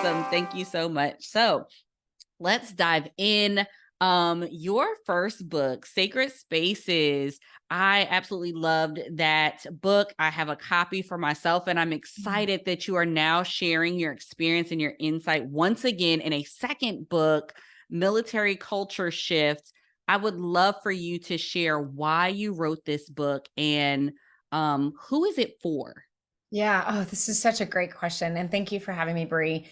awesome. Thank you so much. So let's dive in. Your first book, Sacred Spaces. I absolutely loved that book. I have a copy for myself, and I'm excited that you are now sharing your experience and your insight once again in a second book, Military Culture Shift. I would love for you to share why you wrote this book and who is it for? Yeah. Oh, this is such a great question. And thank you for having me, Bree.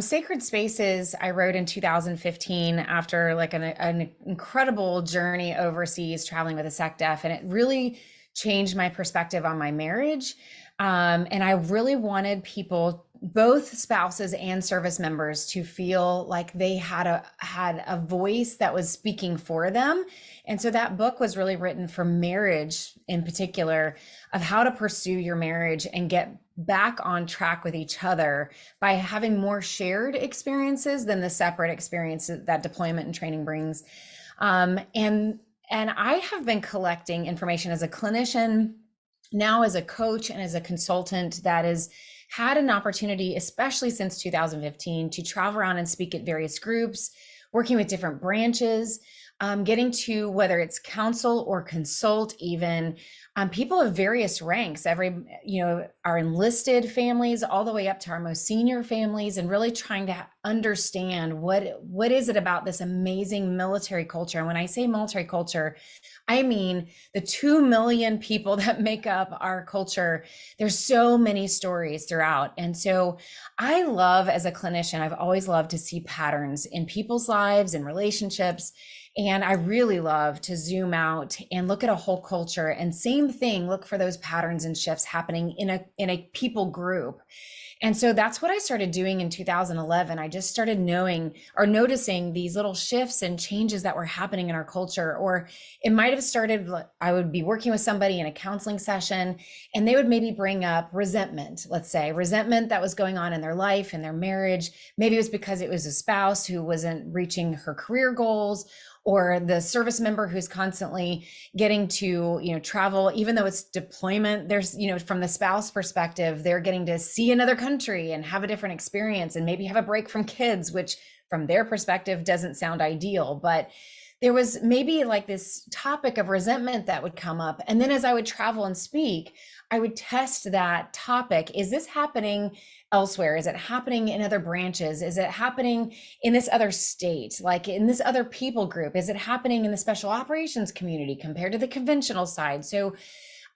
Sacred Spaces, I wrote in 2015 after like an incredible journey overseas traveling with a SecDef. And it really changed my perspective on my marriage. And I really wanted people, both spouses and service members, to feel like they had a voice that was speaking for them. And so that book was really written for marriage in particular, of how to pursue your marriage and get back on track with each other by having more shared experiences than the separate experiences that deployment and training brings. And I have been collecting information as a clinician, now as a coach and as a consultant that has had an opportunity, especially since 2015, to travel around and speak at various groups, working with different branches, getting to whether it's counsel or consult even people of various ranks, our enlisted families all the way up to our most senior families, and really trying to understand what is it about this amazing military culture. And when I say military culture, I mean the 2 million people that make up our culture. There's so many stories throughout. And so I love, as a clinician, I've always loved to see patterns in people's lives and relationships. And I really love to zoom out and look at a whole culture, and same thing, look for those patterns and shifts happening in a people group. And so that's what I started doing in 2011. I just started knowing or noticing these little shifts and changes that were happening in our culture. Or it might have started, I would be working with somebody in a counseling session, and they would maybe bring up resentment, let's say, resentment that was going on in their life and their marriage. Maybe it was because it was a spouse who wasn't reaching her career goals, or the service member who's constantly getting to, travel, even though it's deployment. There's, from the spouse perspective, they're getting to see another country and have a different experience and maybe have a break from kids, which from their perspective doesn't sound ideal. But there was maybe like this topic of resentment that would come up. And then as I would travel and speak, I would test that topic. Is this happening elsewhere? Is it happening in other branches? Is it happening in this other state, like in this other people group? Is it happening in the special operations community compared to the conventional side? So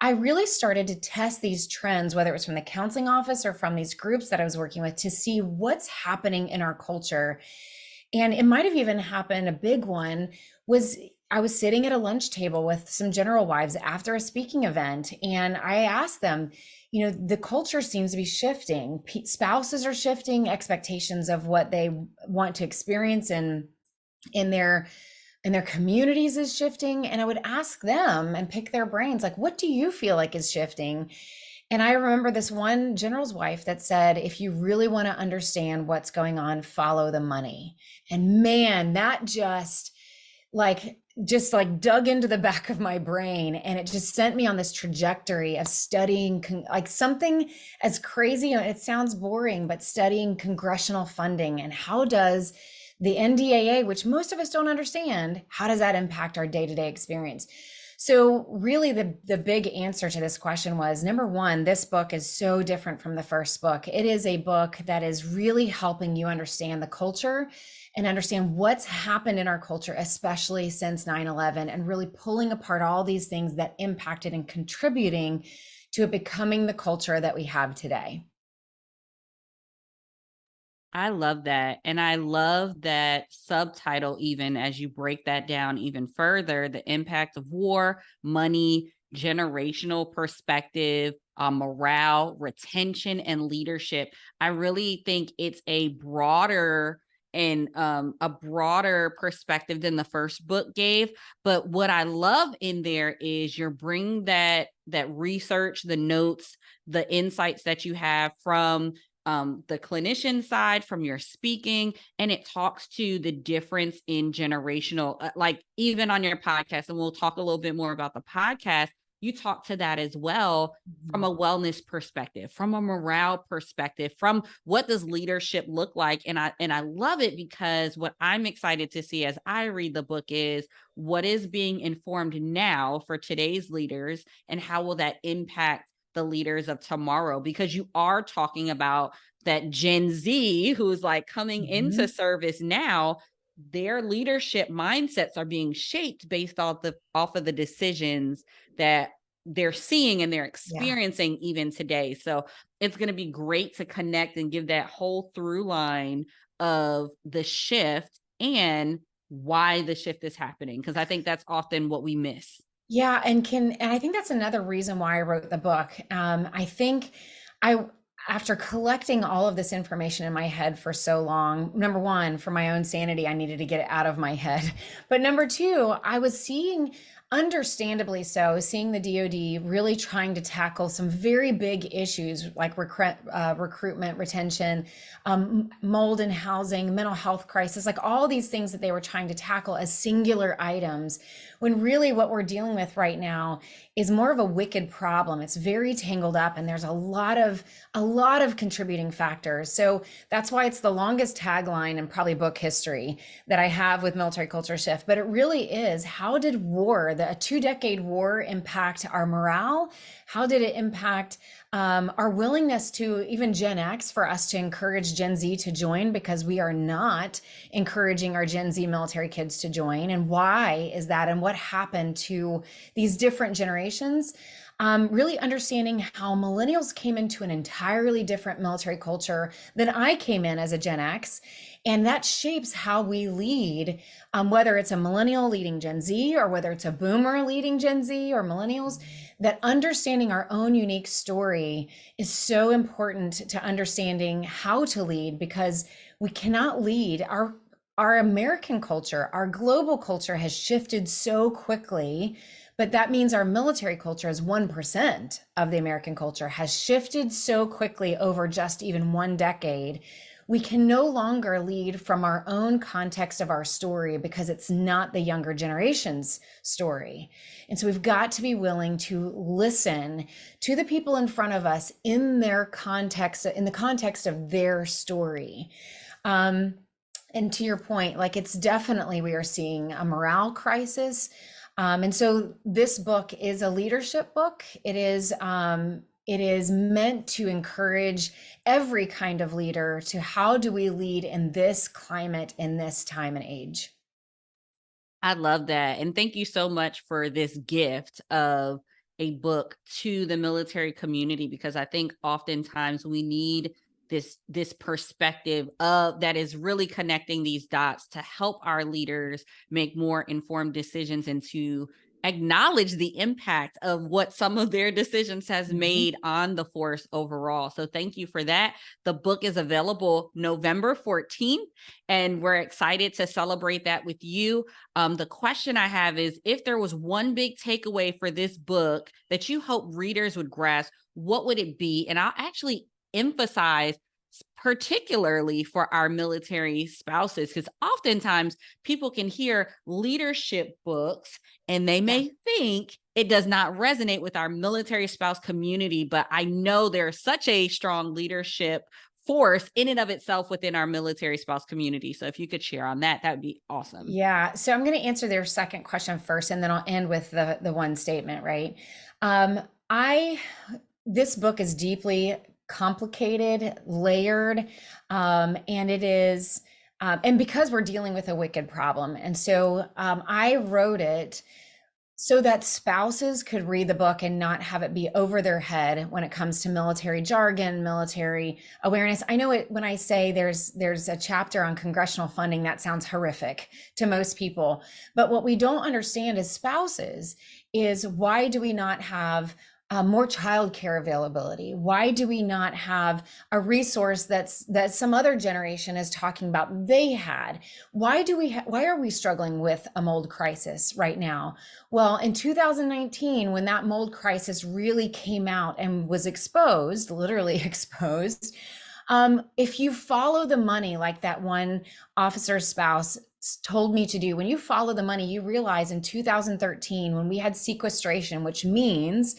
I really started to test these trends, whether it was from the counseling office or from these groups that I was working with, to see what's happening in our culture. And it might have even happened, a big one was I was sitting at a lunch table with some general wives after a speaking event, and I asked them, the culture seems to be shifting. Spouses are shifting expectations of what they want to experience in their communities is shifting. And I would ask them and pick their brains, like, what do you feel like is shifting? And I remember this one general's wife that said, if you really want to understand what's going on, follow the money. And man, that just dug into the back of my brain, and it just sent me on this trajectory of studying like something as crazy, it sounds boring, but studying congressional funding and how does the NDAA, which most of us don't understand, how does that impact our day-to-day experience? So really the big answer to this question was, number one, this book is so different from the first book. It is a book that is really helping you understand the culture and understand what's happened in our culture, especially since 9/11, and really pulling apart all these things that impacted and contributing to it becoming the culture that we have today. I love that. And I love that subtitle, even as you break that down even further, the impact of war, money, generational perspective, morale, retention, and leadership. I really think it's a broader perspective than the first book gave. But what I love in there is you're bringing that research, the notes, the insights that you have from the clinician side, from your speaking, and it talks to the difference in generational, like even on your podcast, and we'll talk a little bit more about the podcast, you talk to that as well from Mhm. a wellness perspective, from a morale perspective, from what does leadership look like. And I love it because what I'm excited to see as I read the book is what is being informed now for today's leaders and how will that impact the leaders of tomorrow, because you are talking about that Gen Z who's like coming into Mhm. service now. Their leadership mindsets are being shaped based off of the decisions that they're seeing and they're Yeah. experiencing even today. So it's going to be great to connect and give that whole through line of the shift and why the shift is happening, because I think that's often what we miss. Yeah, and I think that's another reason why I wrote the book. I think I after collecting all of this information in my head for so long, number one, for my own sanity, I needed to get it out of my head. But number two, I was seeing, understandably so, seeing the DoD really trying to tackle some very big issues like recruitment, retention, mold in housing, mental health crisis, like all these things that they were trying to tackle as singular items, when really what we're dealing with right now is more of a wicked problem. It's very tangled up and there's a lot of contributing factors. So that's why it's the longest tagline in probably book history that I have with Military Culture Shift. But it really is, how did war, a 2-decade war, impact our morale? How did it impact our willingness to, even Gen X, for us to encourage Gen Z to join, because we are not encouraging our Gen Z military kids to join? And why is that? And what happened to these different generations? Really understanding how millennials came into an entirely different military culture than I came in as a Gen X. And that shapes how we lead, whether it's a millennial leading Gen Z or whether it's a boomer leading Gen Z or millennials. That understanding our own unique story is so important to understanding how to lead, because we cannot lead our American culture, our global culture has shifted so quickly, but that means our military culture is 1% of the American culture, has shifted so quickly over just even 1 decade. We can no longer lead from our own context of our story because it's not the younger generation's story. And so we've got to be willing to listen to the people in front of us in their context, in the context of their story. And to your point, like, it's definitely, we are seeing a morale crisis. And so this book is a leadership book. It is meant to encourage every kind of leader to, how do we lead in this climate, in this time and age? I love that. And thank you so much for this gift of a book to the military community, because I think oftentimes we need this perspective of that is really connecting these dots to help our leaders make more informed decisions and to acknowledge the impact of what some of their decisions has Mhm. made on the force overall. So thank you for that. The book is available November 14th, and we're excited to celebrate that with you. The question I have is, if there was one big takeaway for this book that you hope readers would grasp, what would it be? And I'll actually emphasize particularly for our military spouses, because oftentimes people can hear leadership books and they Yeah. may think it does not resonate with our military spouse community, but I know there's such a strong leadership force in and of itself within our military spouse community. So if you could share on that, that would be awesome. Yeah. So I'm going to answer their second question first, and then I'll end with the one statement, right? Um, I This book is deeply complicated, layered, and it is, and because we're dealing with a wicked problem, and so I wrote it so that spouses could read the book and not have it be over their head when it comes to military jargon, military awareness. I know it when I say there's a chapter on congressional funding, that sounds horrific to most people. But what we don't understand as spouses is, why do we not have more childcare availability? Why do we not have a resource that some other generation is talking about they had? Why are we struggling with a mold crisis right now? Well, in 2019, when that mold crisis really came out and was exposed, literally exposed, if you follow the money, like that one officer's spouse told me to do. When you follow the money, you realize in 2013, when we had sequestration, which means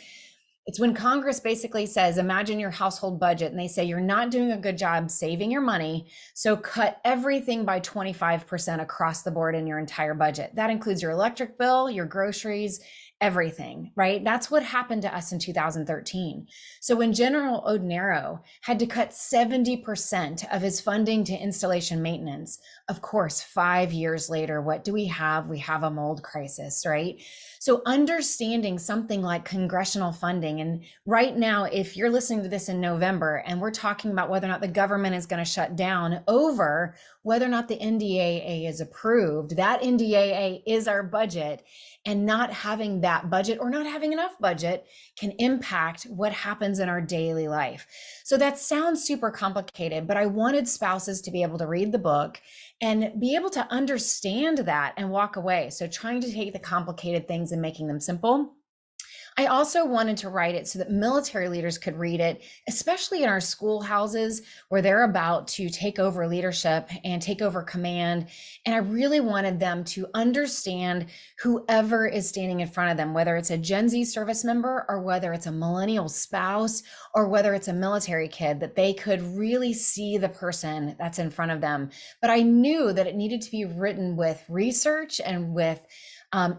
it's when Congress basically says, imagine your household budget, and they say, you're not doing a good job saving your money, so cut everything by 25% across the board in your entire budget. That includes your electric bill, your groceries, everything, right? That's what happened to us in 2013. So when General Odnero had to cut 70% of his funding to installation maintenance, of course, 5 years later, what do we have? We have a mold crisis, right? So understanding something like congressional funding, and right now, if you're listening to this in November and we're talking about whether or not the government is going to shut down over whether or not the NDAA is approved, that NDAA is our budget, and not having that budget or not having enough budget can impact what happens in our daily life. So that sounds super complicated, but I wanted spouses to be able to read the book and be able to understand that and walk away. So trying to take the complicated things and making them simple. I also wanted to write it so that military leaders could read it, especially in our schoolhouses where they're about to take over leadership and take over command. And I really wanted them to understand whoever is standing in front of them, whether it's a Gen Z service member or whether it's a millennial spouse or whether it's a military kid, that they could really see the person that's in front of them. But I knew that it needed to be written with research and with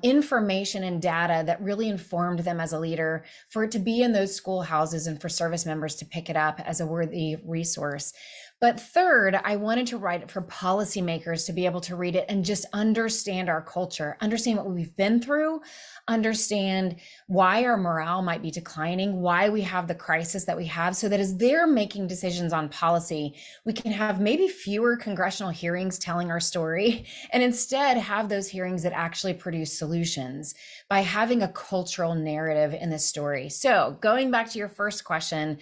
information and data that really informed them as a leader, for it to be in those schoolhouses and for service members to pick it up as a worthy resource. But third, I wanted to write it for policymakers to be able to read it and just understand our culture, understand what we've been through, understand why our morale might be declining, why we have the crisis that we have, so that as they're making decisions on policy, we can have maybe fewer congressional hearings telling our story and instead have those hearings that actually produce solutions by having a cultural narrative in this story. So going back to your first question,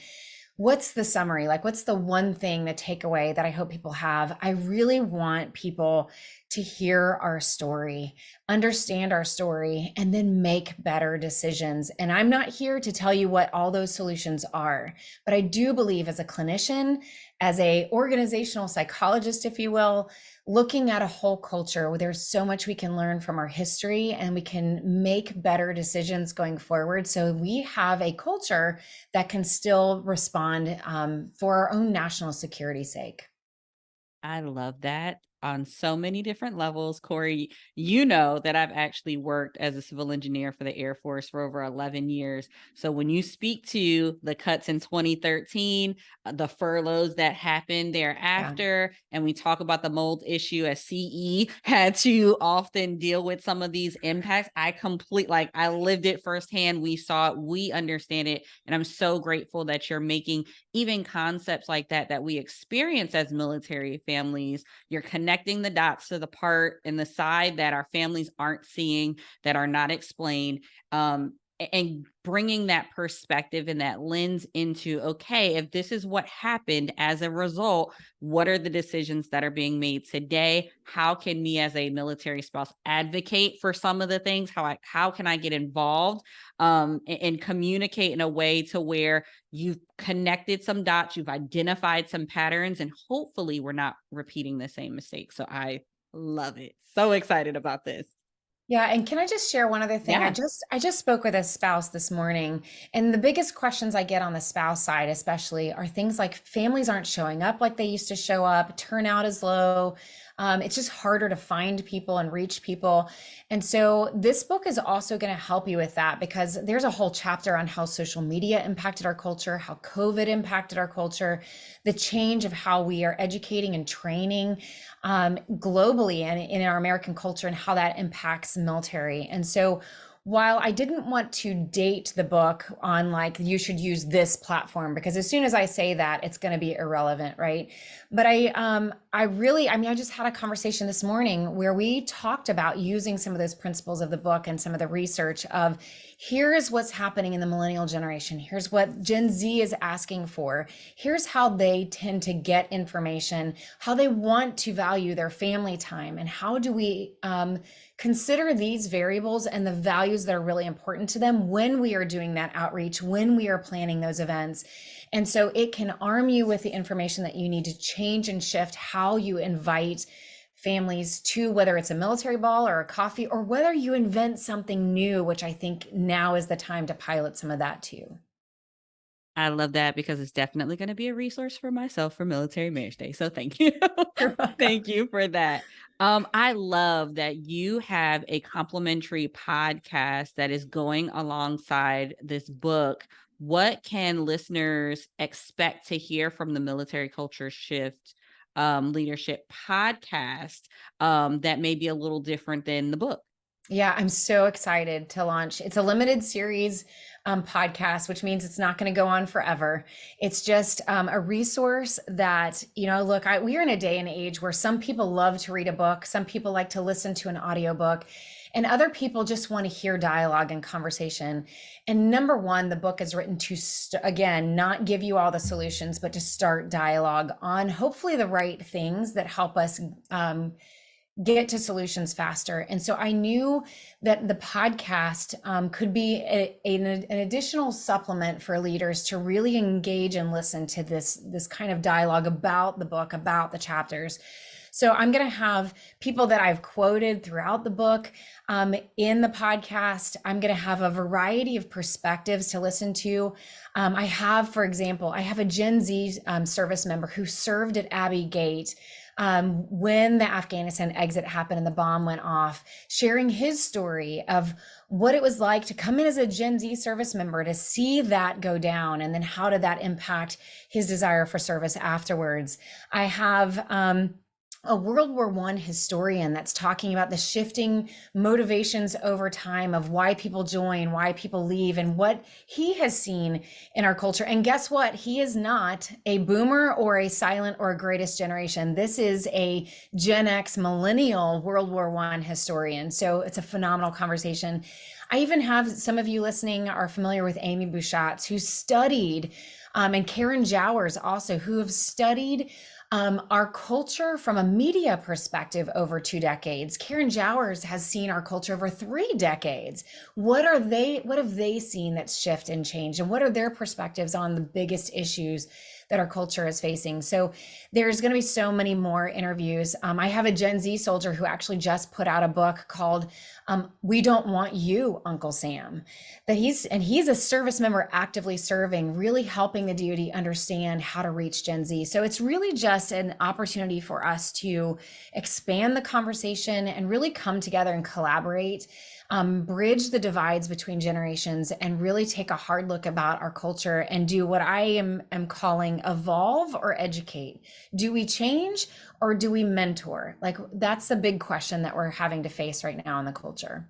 what's the summary? Like, what's the one thing, the takeaway that I hope people have? I really want people to hear our story, understand our story, and then make better decisions. And I'm not here to tell you what all those solutions are, but I do believe as a clinician, as a organizational psychologist, if you will, looking at a whole culture where there's so much we can learn from our history and we can make better decisions going forward. So we have a culture that can still respond for our own national security's sake. I love that on so many different levels. Corie, you know that I've actually worked as a civil engineer for the Air Force for over 11 years. So when you speak to the cuts in 2013, the furloughs that happened Yeah. thereafter, and we talk about the mold issue as CE had to often deal with some of these impacts, I lived it firsthand. We saw it, we understand it. And I'm so grateful that you're making even concepts like that we experience as military families. You're connecting the dots to the part and the side that our families aren't seeing, that are not explained, and bringing that perspective and that lens into, okay, if this is what happened as a result, what are the decisions that are being made today? How can me as a military spouse advocate for some of the things? How can I get involved, and communicate in a way to where you've connected some dots, you've identified some patterns, and hopefully we're not repeating the same mistakes. So I love it. So excited about this. Yeah, and can I just share one other thing? Yeah. I just spoke with a spouse this morning, and the biggest questions I get on the spouse side especially are things like families aren't showing up like they used to show up, turnout is low. It's just harder to find people and reach people. And so this book is also going to help you with that, because there's a whole chapter on how social media impacted our culture, how COVID impacted our culture, the change of how we are educating and training globally and in our American culture, and how that impacts military. And so while I didn't want to date the book on like, you should use this platform, because as soon as I say that, it's going to be irrelevant, right? But I just had a conversation this morning where we talked about using some of those principles of the book and some of the research of, here's what's happening in the millennial generation. Here's what Gen Z is asking for. Here's how they tend to get information, how they want to value their family time, and how do we consider these variables and the values that are really important to them when we are doing that outreach, when we are planning those events. And so it can arm you with the information that you need to change and shift how you invite families to, whether it's a military ball or a coffee, or whether you invent something new, which I think now is the time to pilot some of that too. I love that because it's definitely going to be a resource for myself for Military Marriage Day. So thank you. You're welcome. Thank you for that. I love that you have a complimentary podcast that is going alongside this book. What can listeners expect to hear from the Military Culture Shift Leadership podcast that may be a little different than the book? Yeah, I'm so excited to launch. It's a limited series podcast, which means it's not going to go on forever. It's just a resource that, look, we're in a day and age where some people love to read a book, some people like to listen to an audiobook, and other people just want to hear dialogue and conversation. And number one, the book is written to, again, not give you all the solutions, but to start dialogue on hopefully the right things that help us get to solutions faster. And so I knew that the podcast could be an additional supplement for leaders to really engage and listen to this kind of dialogue about the book, about the chapters. So I'm going to have people that I've quoted throughout the book in the podcast. I'm going to have a variety of perspectives to listen to. I have, for example, I have a Gen Z service member who served at Abbey Gate when the Afghanistan exit happened and the bomb went off, sharing his story of what it was like to come in as a Gen Z service member, to see that go down, and then how did that impact his desire for service afterwards. I have a World War I historian that's talking about the shifting motivations over time of why people join, why people leave, and what he has seen in our culture. And guess what? He is not a boomer or a silent or a greatest generation. This is a Gen X millennial World War I historian. So it's a phenomenal conversation. I even have, some of you listening are familiar with Amy Bouchatz, who studied, and Karen Jowers also, who have studied our culture from a media perspective over 2 decades. Karen Jowers has seen our culture over 3 decades. What have they seen that's shift and change? And what are their perspectives on the biggest issues that our culture is facing? So there's going to be so many more interviews. I have a Gen Z soldier who actually just put out a book called We Don't Want You, Uncle Sam. He's a service member actively serving, really helping the DoD understand how to reach Gen Z. So it's really just an opportunity for us to expand the conversation and really come together and collaborate, bridge the divides between generations, and really take a hard look about our culture and do what I am calling evolve or educate. Do we change or do we mentor? Like, that's the big question that we're having to face right now in the culture.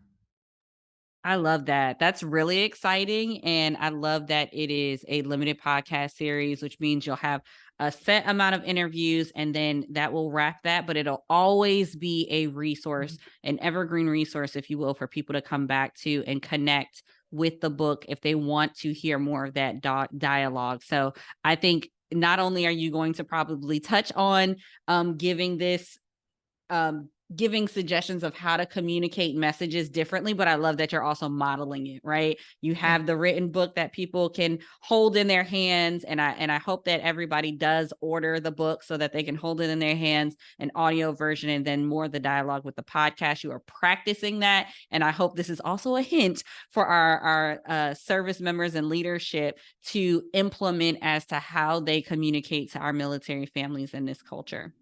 I love that. That's really exciting. And I love that it is a limited podcast series, which means you'll have a set amount of interviews and then that will wrap that. But it'll always be a resource, an evergreen resource, if you will, for people to come back to and connect with the book if they want to hear more of that dialogue. So I think not only are you going to probably touch on giving this giving suggestions of how to communicate messages differently, but I love that you're also modeling it, right? You have the written book that people can hold in their hands. And I hope that everybody does order the book so that they can hold it in their hands, an audio version, and then more of the dialogue with the podcast. You are practicing that. And I hope this is also a hint for our service members and leadership to implement as to how they communicate to our military families in this culture.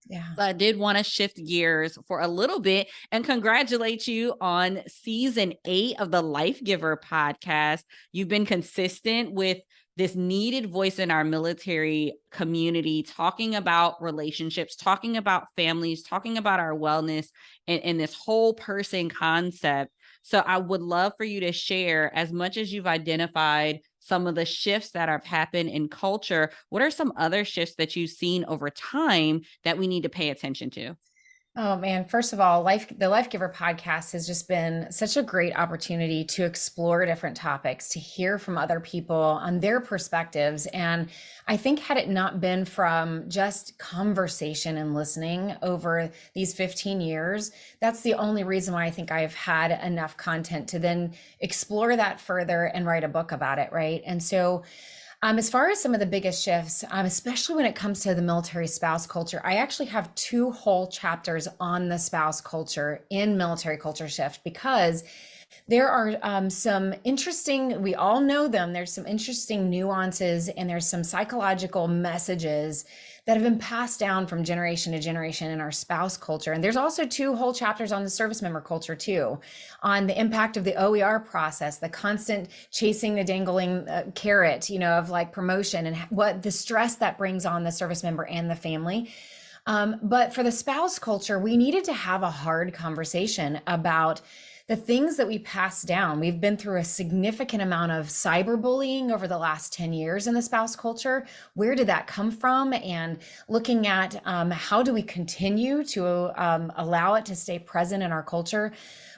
Yeah. So I did want to shift gears for a little bit and congratulate you on season 8 of the Life Giver podcast. You've been consistent with this needed voice in our military community, talking about relationships, talking about families, talking about our wellness and this whole person concept. So I would love for you to share, as much as you've identified some of the shifts that have happened in culture, what are some other shifts that you've seen over time that we need to pay attention to? Oh man, first of all, the Life Giver podcast has just been such a great opportunity to explore different topics, to hear from other people on their perspectives. And I think had it not been from just conversation and listening over these 15 years, that's the only reason why I think I've had enough content to then explore that further and write a book about it, right? And so As far as some of the biggest shifts, especially when it comes to the military spouse culture, I actually have two whole chapters on the spouse culture in Military Culture Shift, because there are some interesting, we all know them, there's some interesting nuances and there's some psychological messages that have been passed down from generation to generation in our spouse culture. And there's also two whole chapters on the service member culture too, on the impact of the OER process, the constant chasing the dangling carrot, of like promotion, and what the stress that brings on the service member and the family. But for the spouse culture, we needed to have a hard conversation about the things that we pass down. We've been through a significant amount of cyberbullying over the last 10 years in the spouse culture. Where did that come from? And looking at how do we continue to allow it to stay present in our culture?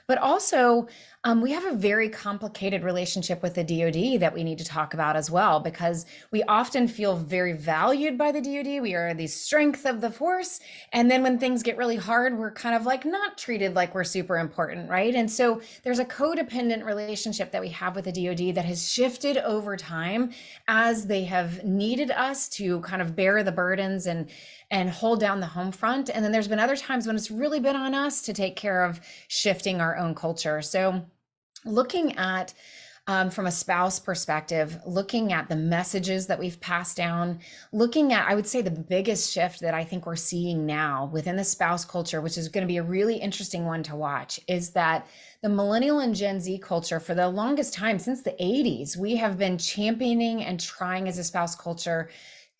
But also, we have a very complicated relationship with the DoD that we need to talk about as well, because we often feel very valued by the DoD. We are the strength of the force. And then when things get really hard, we're kind of like not treated like we're super important, right? And so there's a codependent relationship that we have with the DoD that has shifted over time as they have needed us to kind of bear the burdens and hold down the home front. And then there's been other times when it's really been on us to take care of shifting our own culture. So looking at from a spouse perspective, looking at the messages that we've passed down, looking at, I would say the biggest shift that I think we're seeing now within the spouse culture, which is going to be a really interesting one to watch, is that the millennial and Gen Z culture, for the longest time, since the 80s, we have been championing and trying as a spouse culture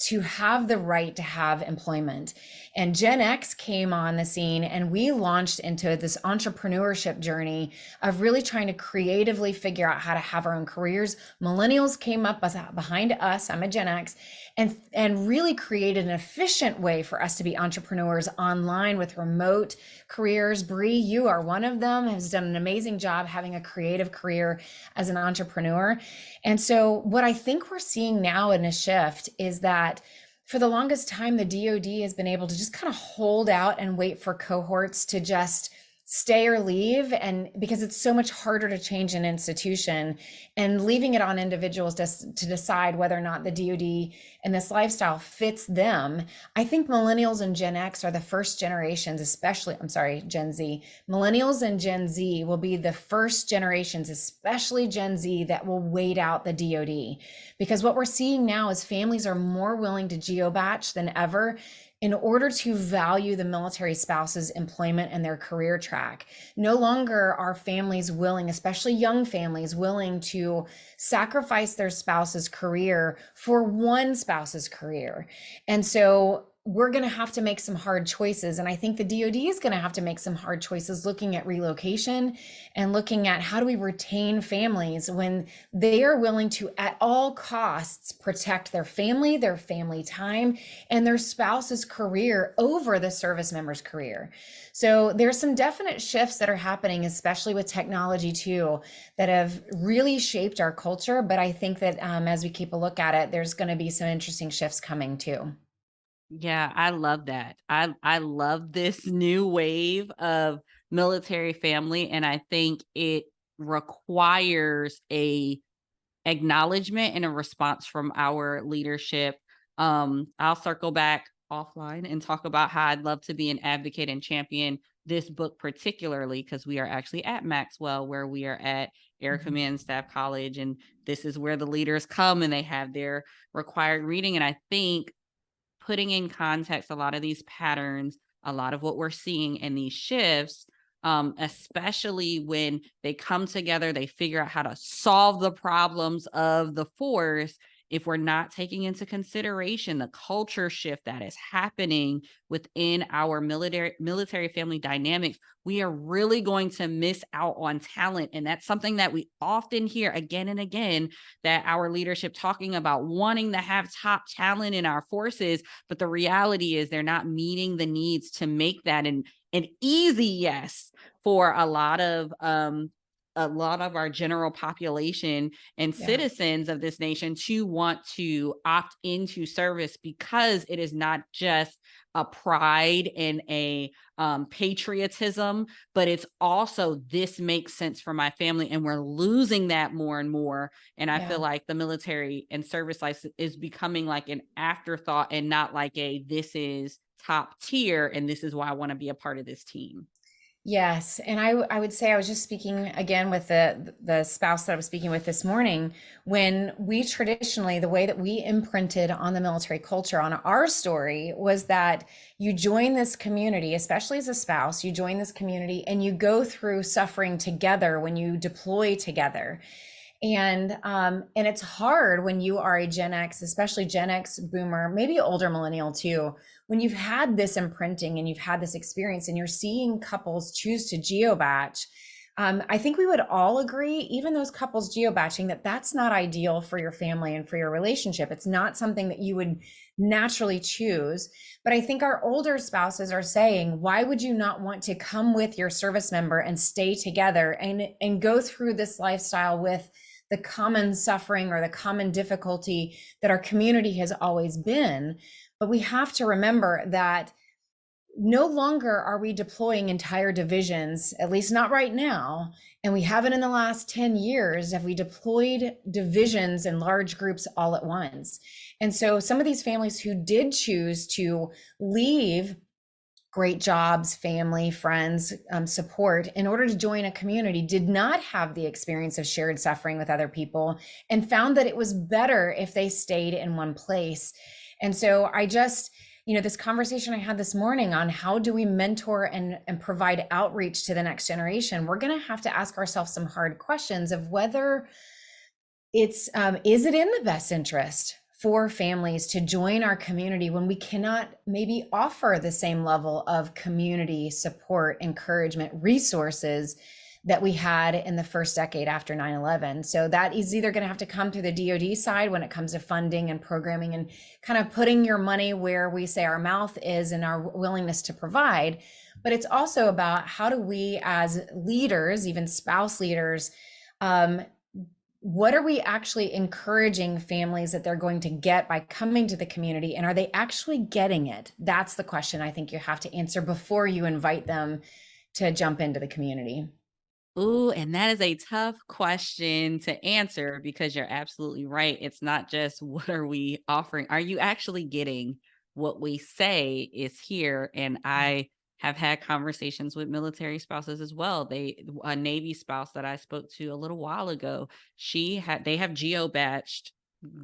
to have the right to have employment. And Gen X came on the scene and we launched into this entrepreneurship journey of really trying to creatively figure out how to have our own careers. Millennials came up behind us, I'm a Gen X, and really created an efficient way for us to be entrepreneurs online with remote careers. Bree, you are one of them, has done an amazing job having a creative career as an entrepreneur. And so what I think we're seeing now in a shift is that for the longest time, the DoD has been able to just kind of hold out and wait for cohorts to just stay or leave, and because it's so much harder to change an institution, and leaving it on individuals to decide whether or not the DoD and this lifestyle fits them. I think millennials and Gen X are the first generations, especially, I'm sorry, Gen Z. Millennials and Gen Z will be the first generations, especially Gen Z, that will wait out the DoD. Because what we're seeing now is families are more willing to geobatch than ever in order to value the military spouse's employment and their career track. No longer are families willing, especially young families, willing to sacrifice their spouse's career for one spouse's career. And so we're going to have to make some hard choices. And I think the DoD is going to have to make some hard choices, looking at relocation and looking at how do we retain families when they are willing to, at all costs, protect their family time, and their spouse's career over the service member's career. So there's some definite shifts that are happening, especially with technology too, that have really shaped our culture. But I think that as we keep a look at it, there's going to be some interesting shifts coming too. Yeah, I love that. I love this new wave of military family, and I think it requires a acknowledgement and a response from our leadership. I'll circle back offline and talk about how I'd love to be an advocate and champion this book particularly, because we are actually at Maxwell, where we are at Air Mhm. Command Staff College, and this is where the leaders come and they have their required reading. And I think putting in context a lot of these patterns, a lot of what we're seeing and these shifts, especially when they come together, they figure out how to solve the problems of the force. If we're not taking into consideration the culture shift that is happening within our military family dynamics, we are really going to miss out on talent. And that's something that we often hear again and again, that our leadership talking about wanting to have top talent in our forces. But the reality is they're not meeting the needs to make that an easy yes for a lot of a lot of our general population and Yeah. citizens of this nation to want to opt into service, because it is not just a pride and a patriotism, but it's also, this makes sense for my family, and we're losing that more and more. And I feel Yeah. like the military and service life is becoming like an afterthought, and not like a, this is top tier and this is why I want to be a part of this team. Yes, and I would say I was just speaking again with the spouse that I was speaking with this morning. When we traditionally, the way that we imprinted on the military culture, on our story, was that you join this community, especially as a spouse, you join this community and you go through suffering together when you deploy together. And it's hard when you are a Gen X, especially Gen X boomer, maybe older millennial too, when you've had this imprinting and you've had this experience and you're seeing couples choose to geobatch. I think we would all agree, even those couples geobatching, that that's not ideal for your family and for your relationship. It's not something that you would naturally choose. But I think our older spouses are saying, why would you not want to come with your service member and stay together and go through this lifestyle with the common suffering or the common difficulty that our community has always been? But we have to remember that no longer are we deploying entire divisions, at least not right now. And we haven't in the last 10 years have we deployed divisions in large groups all at once. And so some of these families who did choose to leave great jobs, family, friends, support in order to join a community did not have the experience of shared suffering with other people, and found that it was better if they stayed in one place. And so I just, this conversation I had this morning on how do we mentor and provide outreach to the next generation, we're going to have to ask ourselves some hard questions of whether it's, is it in the best interest for families to join our community when we cannot maybe offer the same level of community support, encouragement, resources that we had in the first decade after 9/11. So that is either going to have to come through the DoD side when it comes to funding and programming and kind of putting your money where we say our mouth is and our willingness to provide. But it's also about how do we as leaders, even spouse leaders, what are we actually encouraging families that they're going to get by coming to the community? And are they actually getting it? That's the question I think you have to answer before you invite them to jump into the community. Ooh, and that is a tough question to answer, because you're absolutely right. It's not just what are we offering? Are you actually getting what we say is here? And I have had conversations with military spouses as well. A Navy spouse that I spoke to a little while ago, they have geo-batched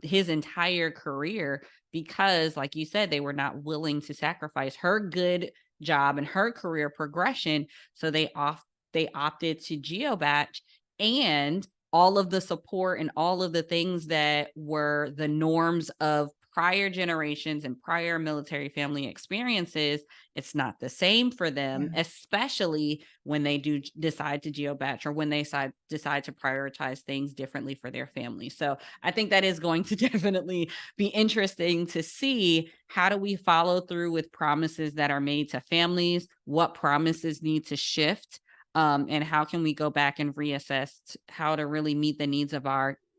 his entire career because, like you said, they were not willing to sacrifice her good job and her career progression. So they opted to geobatch, and all of the support and all of the things that were the norms of prior generations and prior military family experiences, it's not the same for them, Yeah. especially when they do decide to geobatch, or when they decide to prioritize things differently for their family. So I think that is going to definitely be interesting to see, how do we follow through with promises that are made to families? What promises need to shift? And how can we go back and reassess how to really meet the needs of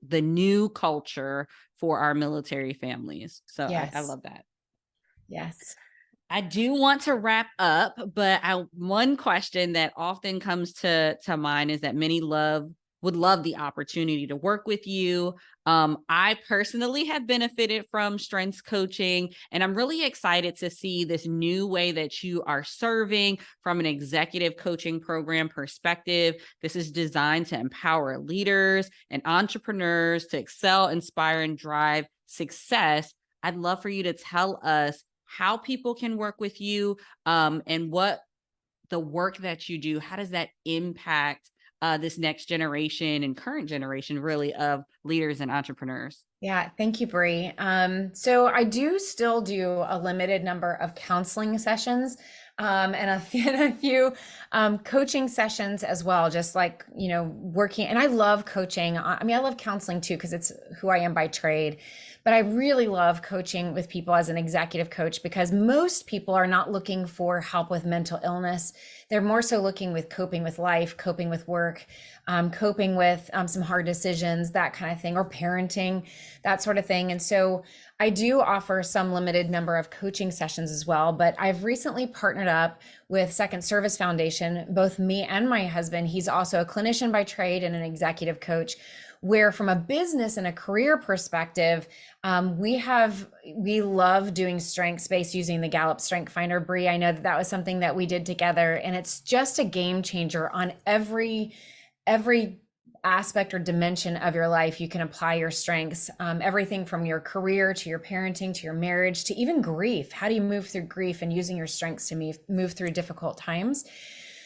the new culture for our military families. So I Yes. love that. Yes. I do want to wrap up, but one question that often comes to mind is that many would love the opportunity to work with you. I personally have benefited from strengths coaching, and I'm really excited to see this new way that you are serving from an executive coaching program perspective. This is designed to empower leaders and entrepreneurs to excel, inspire, and drive success. I'd love for you to tell us how people can work with you, and what the work that you do, how does that impact this next generation and current generation, really, of leaders and entrepreneurs? Yeah, thank you, Bree. So I do still do a limited number of counseling sessions, and and a few coaching sessions as well, just like, working. And I love coaching. I mean, I love counseling too, because it's who I am by trade. But I really love coaching with people as an executive coach, because most people are not looking for help with mental illness. They're more so looking with coping with life, coping with work, coping with some hard decisions, that kind of thing, or parenting, that sort of thing. And so I do offer some limited number of coaching sessions as well, but I've recently partnered up with Second Service Foundation, both me and my husband. He's also a clinician by trade and an executive coach, where from a business and a career perspective, we love doing strengths based using the Gallup Strength Finder. Bree, I know that was something that we did together, and it's just a game changer on every aspect or dimension of your life. You can apply your strengths, everything from your career to your parenting to your marriage to even grief. How do you move through grief, and using your strengths to move through difficult times?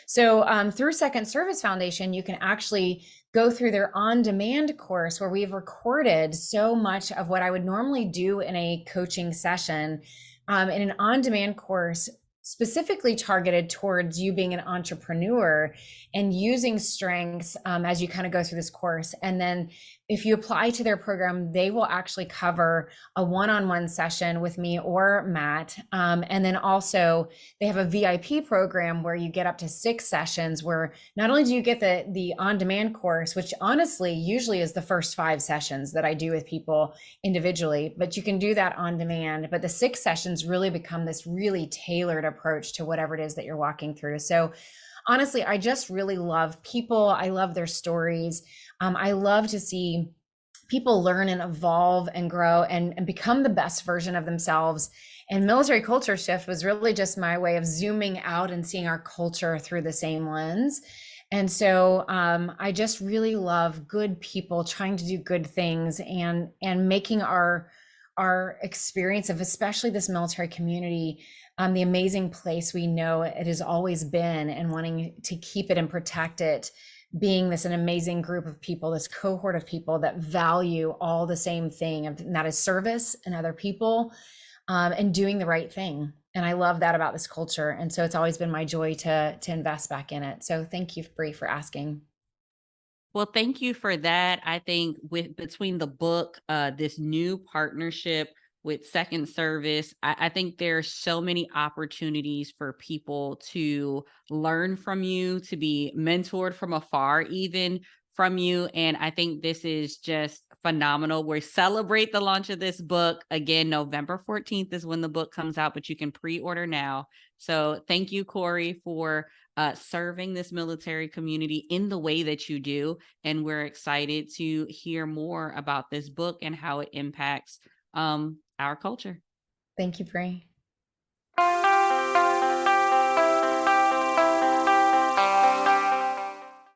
So through Second Service Foundation, you can actually go through their on-demand course, where we've recorded so much of what I would normally do in a coaching session, in an on-demand course specifically targeted towards you being an entrepreneur and using strengths as you kind of go through this course. And then if you apply to their program, they will actually cover a one-on-one session with me or Matt. And then also they have a VIP program where you get up to 6 sessions, where not only do you get the on-demand course, which honestly usually is the first 5 sessions that I do with people individually, but you can do that on demand. But the 6 sessions really become this really tailored approach to whatever it is that you're walking through. So honestly, I just really love people. I love their stories. I love to see people learn and evolve and grow and become the best version of themselves. And Military Culture Shift was really just my way of zooming out and seeing our culture through the same lens. And so I just really love good people trying to do good things, and making our experience of especially this military community the amazing place we know it has always been, and wanting to keep it and protect it, being an amazing group of people, this cohort of people that value all the same thing, and that is service and other people, and doing the right thing. And I love that about this culture. And so it's always been my joy to invest back in it. So thank you, Bree, for asking. Well, thank you for that. I think with between the book, this new partnership with Second Service, I think there's so many opportunities for people to learn from you, to be mentored from afar, even from you. And I think this is just phenomenal. We celebrate the launch of this book. Again, November 14th is when the book comes out, but you can pre-order now. So thank you, Corie, for serving this military community in the way that you do. And we're excited to hear more about this book and how it impacts our culture. Thank you, Bree.